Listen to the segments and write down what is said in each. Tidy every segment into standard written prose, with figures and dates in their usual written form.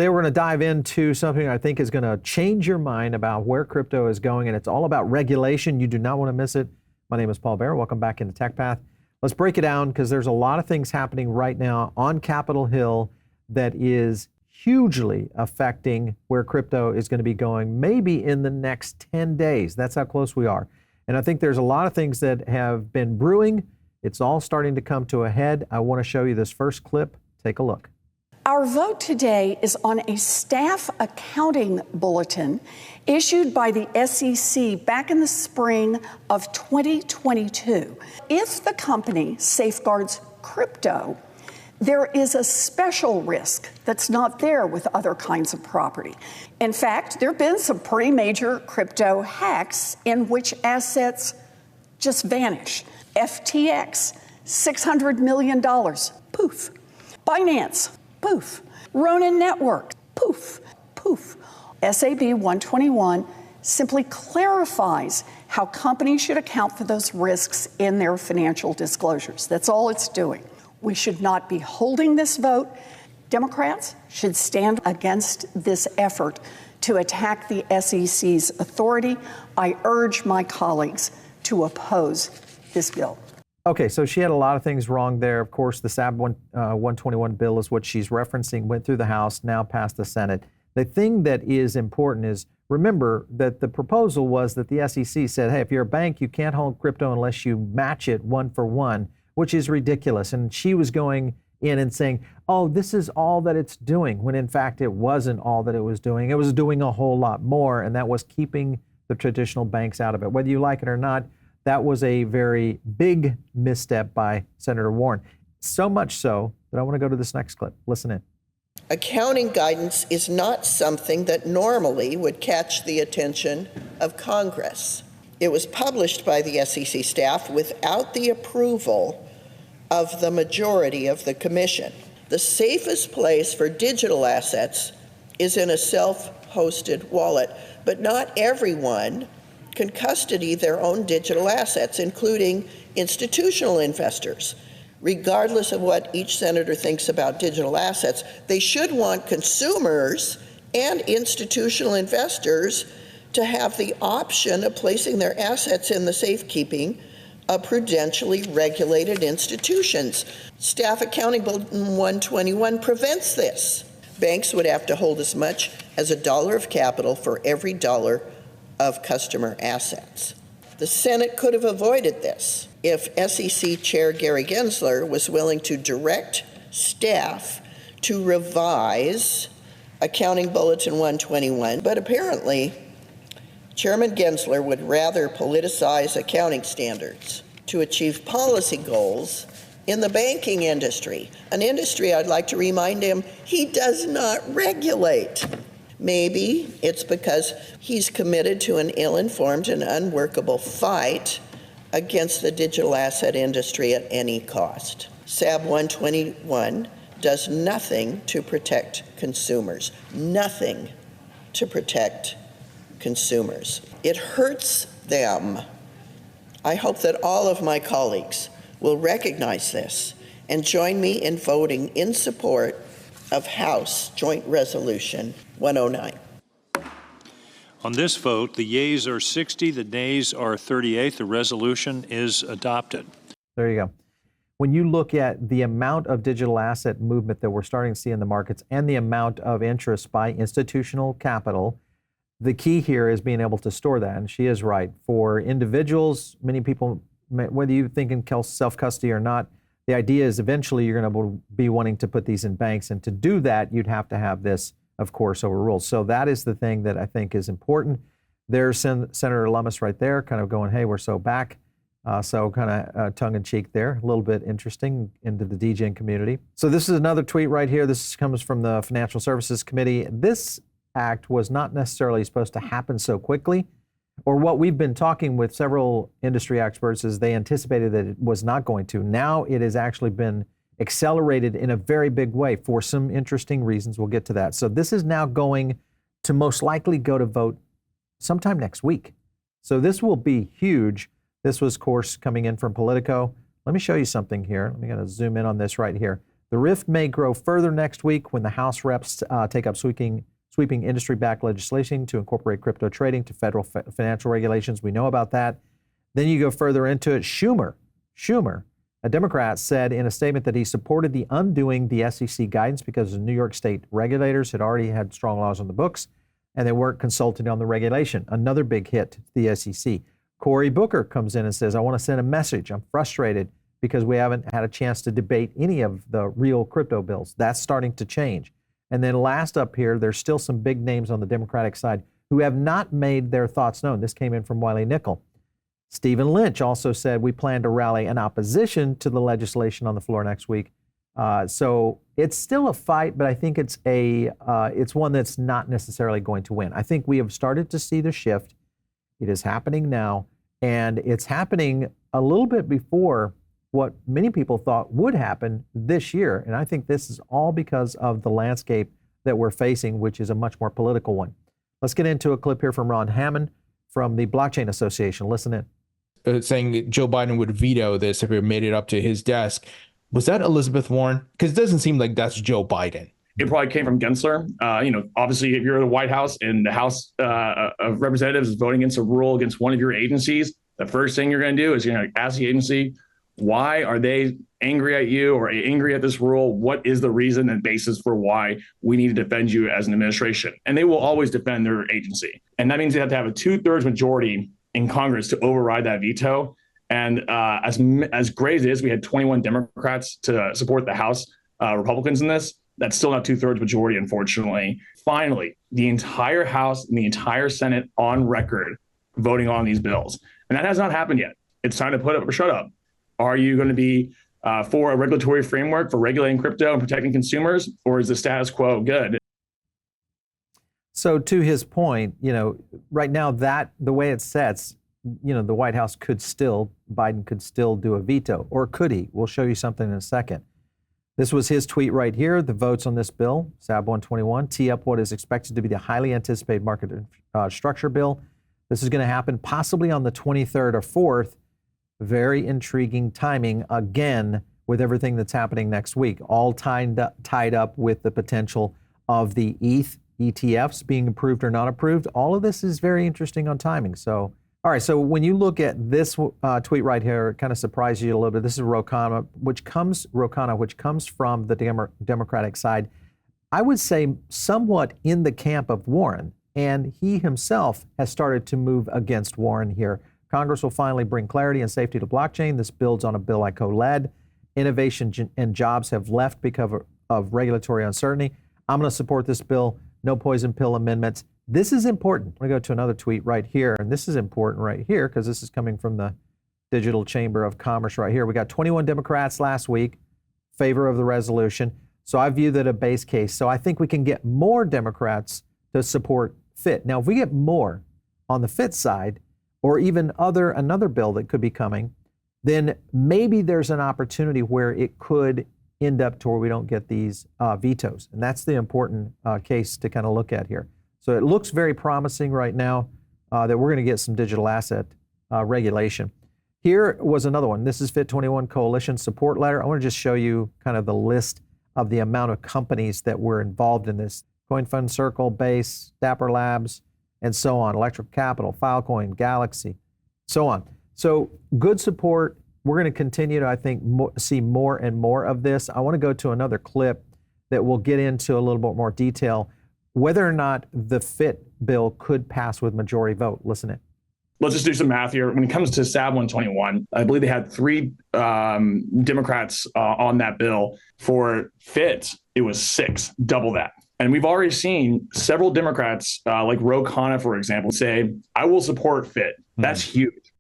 Today we're going to dive into something I think is going to change your mind about where crypto is going, and it's all about regulation. You do not want to miss it. My name is Paul Bear. Welcome back into Tech Path. Let's break it down because there's a lot of things happening right now on Capitol Hill that is hugely affecting where crypto is going to be going maybe in the next 10 days. That's how close we are. And I think there's a lot of things that have been brewing. It's all starting to come to a head. I want to show you this first clip. Take a look. Our vote today is on a staff accounting bulletin issued by the SEC back in the spring of 2022. If the company safeguards crypto, there is a special risk that's not there with other kinds of property. In fact, there have been some pretty major crypto hacks in which assets just vanish. FTX, $600 million, poof. Binance, poof. Ronin Network, poof, poof. SAB 121 simply clarifies how companies should account for those risks in their financial disclosures. That's all it's doing. We should not be holding this vote. Democrats should stand against this effort to attack the SEC's authority. I urge my colleagues to oppose this bill. Okay, so she had a lot of things wrong there. Of course, the SAB 121 bill is what she's referencing, went through the House, now passed the Senate. The thing that is important is, remember that the proposal was that the SEC said, hey, if you're a bank, you can't hold crypto unless you match it one for one, which is ridiculous. And she was going in and saying, oh, this is all that it's doing, when in fact it wasn't all that it was doing. It was doing a whole lot more, and that was keeping the traditional banks out of it. Whether you like it or not, that was a very big misstep by Senator Warren. So much so that I want to go to this next clip. Listen in. Accounting guidance is not something that normally would catch the attention of Congress. It was published by the SEC staff without the approval of the majority of the commission. The safest place for digital assets is in a self-hosted wallet, but not everyone can custody their own digital assets, including institutional investors. Regardless of what each senator thinks about digital assets, they should want consumers and institutional investors to have the option of placing their assets in the safekeeping of prudentially regulated institutions. Staff Accounting Bulletin 121 prevents this. Banks would have to hold as much as $1 of capital for every dollar of customer assets. The Senate could have avoided this if SEC Chair Gary Gensler was willing to direct staff to revise Accounting Bulletin 121, but apparently Chairman Gensler would rather politicize accounting standards to achieve policy goals in the banking industry, an industry I'd like to remind him he does not regulate. Maybe it's because he's committed to an ill-informed and unworkable fight against the digital asset industry at any cost. SAB 121 does nothing to protect consumers, nothing to protect consumers. It hurts them. I hope that all of my colleagues will recognize this and join me in voting in support of House Joint Resolution 109. On this vote, the yeas are 60, the nays are 38. The resolution is adopted. There you go. When you look at the amount of digital asset movement that we're starting to see in the markets and the amount of interest by institutional capital, the key here is being able to store that. And she is right. For individuals, many people, whether you think in self-custody or not, the idea is eventually you're going to be wanting to put these in banks. And to do that, you'd have to have this, of course, overruled. So that is the thing that I think is important. There's Senator Lummis right there kind of going, hey, we're so back. So kind of tongue-in-cheek there, a little bit interesting into the DJing community. So this is another tweet right here. This comes from the Financial Services Committee. This act was not necessarily supposed to happen so quickly, or what we've been talking with several industry experts is they anticipated that it was not going to. Now it has actually been accelerated in a very big way for some interesting reasons. We'll get to that. So this is now going to most likely go to vote sometime next week. So this will be huge. This was, of course, coming in from Politico. Let me show you something here. Let me zoom in on this right here. The rift may grow further next week when the House reps take up sweeping industry-backed legislation to incorporate crypto trading to federal financial regulations. We know about that. Then you go further into it. Schumer, a Democrat, said in a statement that he supported the undoing the SEC guidance because the New York State regulators had already had strong laws on the books and they weren't consulted on the regulation. Another big hit to the SEC. Cory Booker comes in and says, I want to send a message. I'm frustrated because we haven't had a chance to debate any of the real crypto bills. That's starting to change. And then last up here, there's still some big names on the Democratic side who have not made their thoughts known. This came in from Wiley Nickel. Stephen Lynch also said, we plan to rally an opposition to the legislation on the floor next week. So it's still a fight, but I think it's one that's not necessarily going to win. I think we have started to see the shift. It is happening now, and it's happening a little bit before what many people thought would happen this year. And I think this is all because of the landscape that we're facing, which is a much more political one. Let's get into a clip here from Ron Hammond from the Blockchain Association. Listen in. Saying Joe Biden would veto this if it made it up to his desk. Was that Elizabeth Warren? Because it doesn't seem like that's Joe Biden. It probably came from Gensler. Obviously, if you're in the White House and the House of Representatives is voting against a rule against one of your agencies, the first thing you're going to do is you're going to ask the agency, why are they angry at you or angry at this rule? What is the reason and basis for why we need to defend you as an administration? And they will always defend their agency. And that means they have to have a 2/3 majority in Congress to override that veto. And as great as it is, we had 21 Democrats to support the House Republicans in this. That's still not 2/3 majority, unfortunately. Finally, the entire House and the entire Senate on record voting on these bills. And that has not happened yet. It's time to put up or shut up. Are you going to be for a regulatory framework for regulating crypto and protecting consumers, or is the status quo good? So to his point, right now that the way it sets, the White House Biden could still do a veto, or could he? We'll show you something in a second. This was his tweet right here. The votes on this bill, SAB 121, tee up what is expected to be the highly anticipated market structure bill. This is going to happen possibly on the 23rd or 4th. Very intriguing timing, again, with everything that's happening next week, all tied up with the potential of the ETFs being approved or not approved. All of this is very interesting on timing. So, all right, so when you look at this tweet right here, it kind of surprises you a little bit. This is Kahnna, which comes from the Democratic side. I would say somewhat in the camp of Warren, and he himself has started to move against Warren here. Congress will finally bring clarity and safety to blockchain. This builds on a bill I co-led. Innovation and jobs have left because of regulatory uncertainty. I'm going to support this bill. No poison pill amendments. This is important. I'm going to go to another tweet right here, and this is important right here because this is coming from the Digital Chamber of Commerce right here. We got 21 Democrats last week favor of the resolution. So I view that a base case. So I think we can get more Democrats to support FIT. Now, if we get more on the FIT side, or even another bill that could be coming, then maybe there's an opportunity where it could end up to where we don't get these vetoes. And that's the important case to kind of look at here. So it looks very promising right now that we're going to get some digital asset regulation. Here was another one. This is FIT21 Coalition support letter. I want to just show you kind of the list of the amount of companies that were involved in this. CoinFund Circle, Base, Dapper Labs, and so on, Electric Capital, Filecoin, Galaxy, so on. So good support. We're going to continue to, I think, see more and more of this. I want to go to another clip that will get into a little bit more detail, whether or not the FIT bill could pass with majority vote. Listen in. Let's just do some math here. When it comes to SAB 121, I believe they had 3 Democrats on that bill. For FIT, it was 6, double that. And we've already seen several Democrats, like Kahnna, for example, say, I will support FIT. That's huge.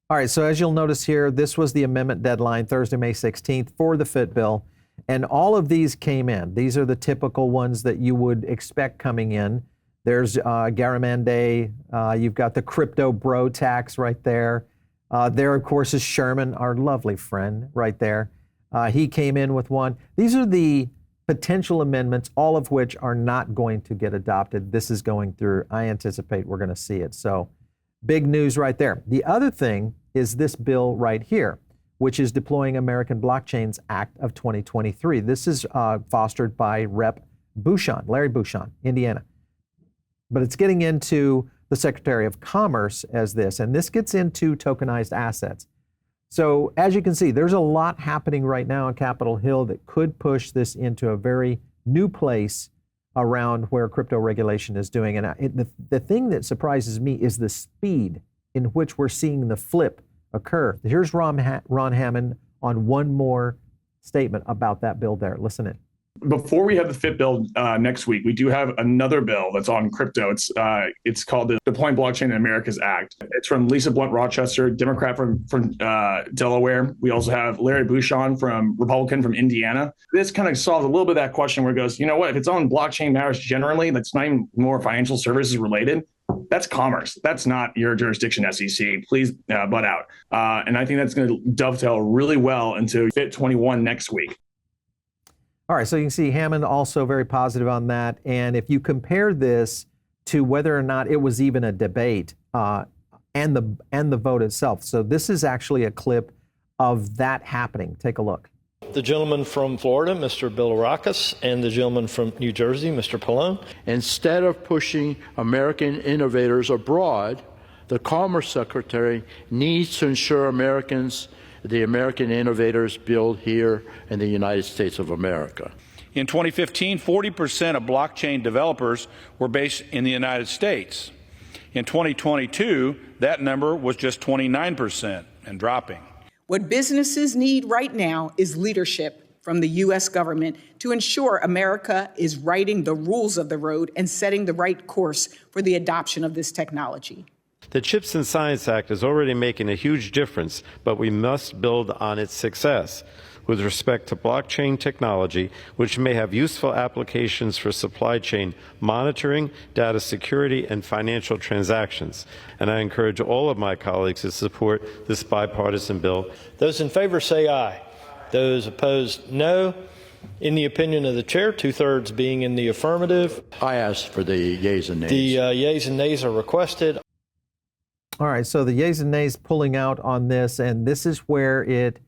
All right, so as you'll notice here, this was the amendment deadline, Thursday, May 16th, for the FIT bill. And all of these came in. These are the typical ones that you would expect coming in. There's Garamande. You've got the crypto bro tax right there. There, of course, is Sherman, our lovely friend right there. He came in with one. These are the potential amendments, all of which are not going to get adopted. This is going through. I anticipate we're going to see it. So big news right there. The other thing is this bill right here, which is deploying American Blockchains Act of 2023. This is fostered by Rep. Bouchon, Larry Bouchon, Indiana. But it's getting into the Secretary of Commerce as this, and this gets into tokenized assets. So as you can see, there's a lot happening right now on Capitol Hill that could push this into a very new place around where crypto regulation is doing. And the thing that surprises me is the speed in which we're seeing the flip occur. Here's Ron Hammond on one more statement about that bill there. Listen in. Before we have the FIT bill next week, we do have another bill that's on crypto. It's called the Deploying Blockchain in America's Act. It's from Lisa Blunt Rochester, Democrat from Delaware. We also have Larry Bouchon, Republican from Indiana. This kind of solves a little bit of that question where it goes, you know what, if it's on blockchain matters generally, that's not even more financial services related. That's commerce. That's not your jurisdiction, SEC. Please butt out. And I think that's going to dovetail really well into FIT 21 next week. All right, so you can see Hammond also very positive on that. And if you compare this to whether or not it was even a debate and the vote itself. So this is actually a clip of that happening. Take a look. The gentleman from Florida, Mr. Bilirakis, and the gentleman from New Jersey, Mr. Pallone. Instead of pushing American innovators abroad, the Commerce Secretary needs to ensure the American innovators build here in the United States of America. In 2015, 40% of blockchain developers were based in the United States. In 2022, that number was just 29% and dropping. What businesses need right now is leadership from the U.S. government to ensure America is writing the rules of the road and setting the right course for the adoption of this technology. The CHIPS and Science Act is already making a huge difference, but we must build on its success with respect to blockchain technology, which may have useful applications for supply chain monitoring, data security, and financial transactions. And I encourage all of my colleagues to support this bipartisan bill. Those in favor say aye. Those opposed, no. In the opinion of the chair, 2/3 being in the affirmative. I ask for the yeas and nays. The yeas and nays are requested. All right, so the yeas and nays pulling out on this, and this is where it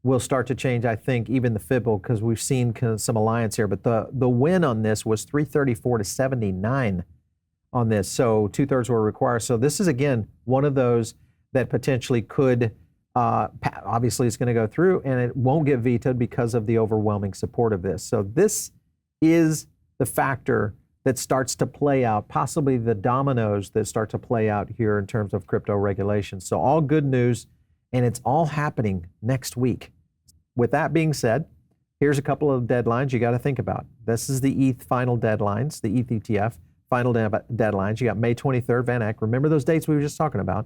will start to change, I think, even the FIT bill, because we've seen some alliance here. But the win on this was 334 to 79 on this, so 2/3 were required. So this is, again, one of those that potentially could, obviously it's going to go through, and it won't get vetoed because of the overwhelming support of this. So this is the factor that starts to play out, possibly the dominoes that start to play out here in terms of crypto regulation. So all good news, and it's all happening next week. With that being said, here's a couple of deadlines you got to think about. This is the ETH final deadlines, the ETH ETF final deadlines. You got May 23rd, Van Eck. Remember those dates we were just talking about.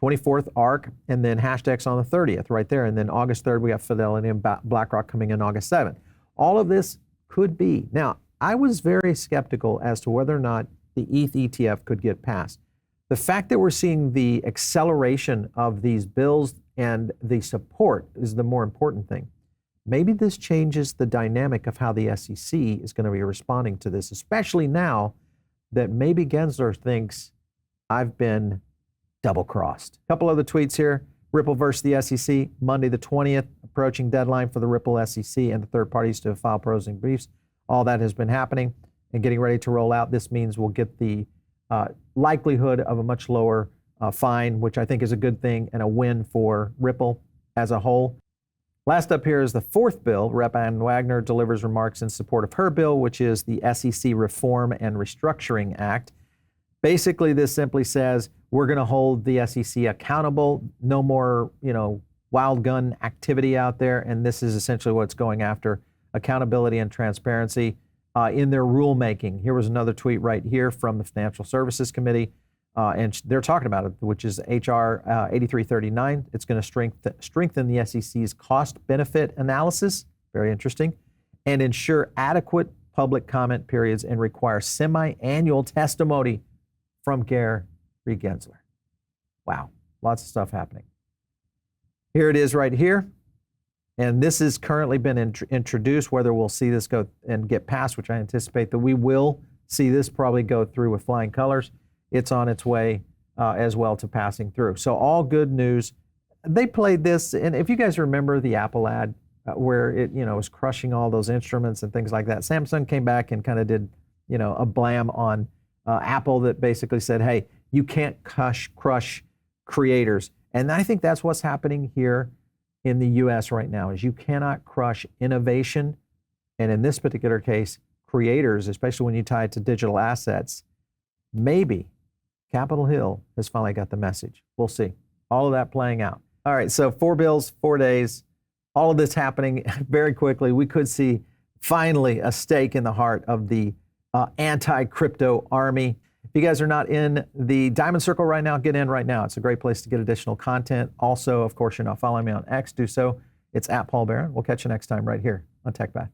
24th, ARC, and then Hashdex on the 30th, right there. And then August 3rd, we got Fidelity and BlackRock coming in August 7th. All of this could be. Now, I was very skeptical as to whether or not the ETH ETF could get passed. The fact that we're seeing the acceleration of these bills and the support is the more important thing. Maybe this changes the dynamic of how the SEC is going to be responding to this, especially now that maybe Gensler thinks I've been double-crossed. A couple other tweets here. Ripple versus the SEC, Monday the 20th, approaching deadline for the Ripple SEC and the third parties to file prosing briefs. All that has been happening and getting ready to roll out. This means we'll get the likelihood of a much lower fine, which I think is a good thing and a win for Ripple as a whole. Last up here is the fourth bill. Rep. Ann Wagner delivers remarks in support of her bill, which is the SEC Reform and Restructuring Act. Basically, this simply says we're going to hold the SEC accountable. No more, wild gun activity out there. And this is essentially what it's going after: accountability and transparency in their rulemaking. Here was another tweet right here from the Financial Services Committee, and they're talking about it, which is HR 8339. It's going to strengthen the SEC's cost-benefit analysis, very interesting, and ensure adequate public comment periods and require semi-annual testimony from Gary Gensler. Wow, lots of stuff happening. Here it is right here. And this has currently been introduced. Whether we'll see this go and get passed, which I anticipate that we will see this probably go through with flying colors, it's on its way as well to passing through. So all good news they played this, and if you guys remember the Apple ad where it, was crushing all those instruments and things like that, Samsung came back and kind of did, a blam on Apple that basically said, hey, you can't crush creators. And I think that's what's happening here in the US right now, is you cannot crush innovation. And in this particular case, creators, especially when you tie it to digital assets. Maybe Capitol Hill has finally got the message. We'll see. All of that playing out. All right, so 4 bills, 4 days, all of this happening very quickly. We could see finally a stake in the heart of the anti-crypto army. If you guys are not in the Diamond Circle right now, get in right now. It's a great place to get additional content. Also, of course, you're not following me on X, do so. It's @Paul Barron. We'll catch you next time right here on Tech Bath.